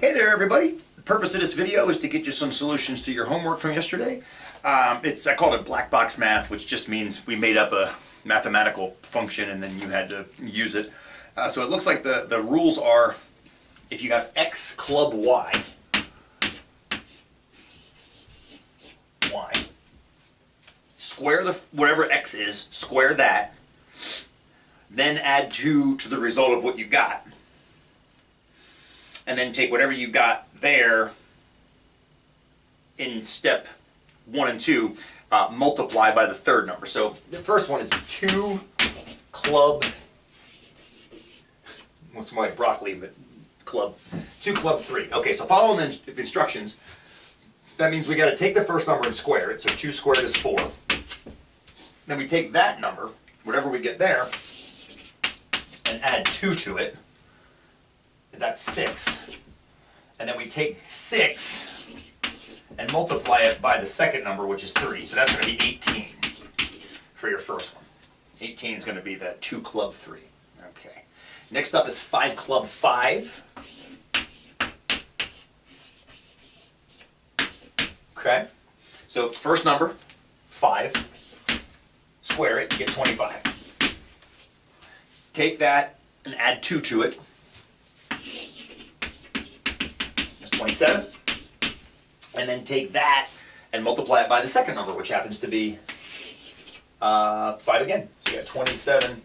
Hey there everybody! The purpose of this video is to get you some solutions to your homework from yesterday. I called it black box math, which just means we made up a mathematical function and then you had to use it. So it looks like the rules are, if you got x club y, square whatever x is, square that, then add 2 to the result of what you got. And then take whatever you got there in step 1 and 2, multiply by the third number. So the first one is 2 club, what's my broccoli, but club, 2 club 3. Okay, so following the instructions, that means we got to take the first number and square it. So 2 squared is 4. Then we take that number, whatever we get there, and add 2 to it. That's 6. And then we take 6 and multiply it by the second number, which is 3. So that's going to be 18 for your first one. 18 is going to be the 2 club 3. Okay. Next up is 5 club 5. Okay. So first number, 5. Square it, you get 25. Take that and add 2 to it. 27, and then take that and multiply it by the second number, which happens to be 5 again. So you got 27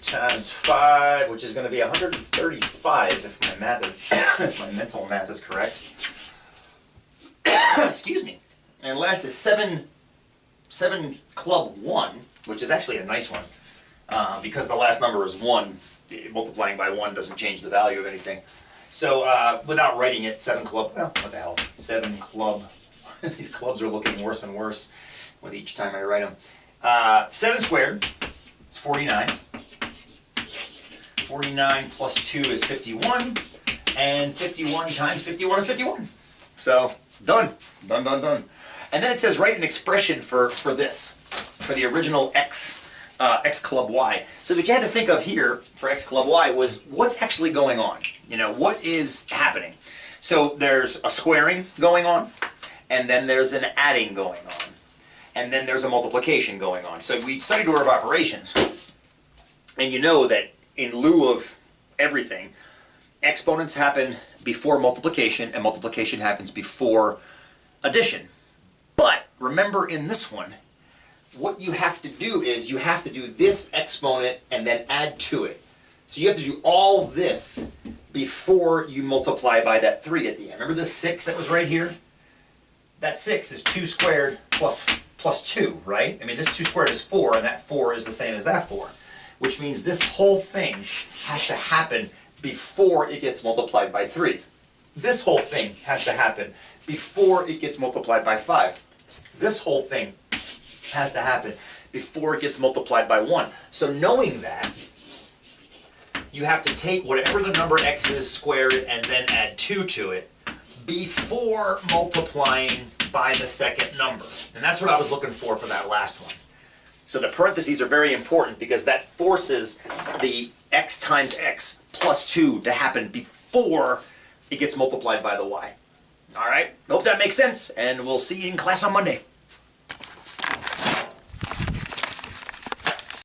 times 5, which is going to be 135 if my math is, if my mental math is correct. Excuse me. And last is 7 club 1, which is actually a nice one, because the last number is 1. Multiplying by 1 doesn't change the value of anything. So without writing it, 7 club, well, what the hell, 7 club, these clubs are looking worse and worse with each time I write them. 7 squared is 49. 49 plus 2 is 51, and 51 times 51 is 51. So, done. Done, done, done. And then it says write an expression for this, for the original x club y. So what you had to think of here for x club y was what's actually going on. You know, what is happening? So there's a squaring going on, and then there's an adding going on, and then there's a multiplication going on. So we studied order of operations, and you know that in lieu of everything, exponents happen before multiplication, and multiplication happens before addition. But remember in this one, what you have to do is you have to do this exponent and then add to it. So you have to do all this before you multiply by that 3 at the end. Remember this 6 that was right here? That 6 is 2 squared plus 2, right? I mean, this 2 squared is 4, and that 4 is the same as that 4. Which means this whole thing has to happen before it gets multiplied by 3. This whole thing has to happen before it gets multiplied by 5. This whole thing has to happen before it gets multiplied by 1. So knowing that, you have to take whatever the number x is, square it, and then add 2 to it before multiplying by the second number. And that's what I was looking for that last one. So the parentheses are very important because that forces the x times x plus 2 to happen before it gets multiplied by the y. All right? Hope that makes sense, and we'll see you in class on Monday.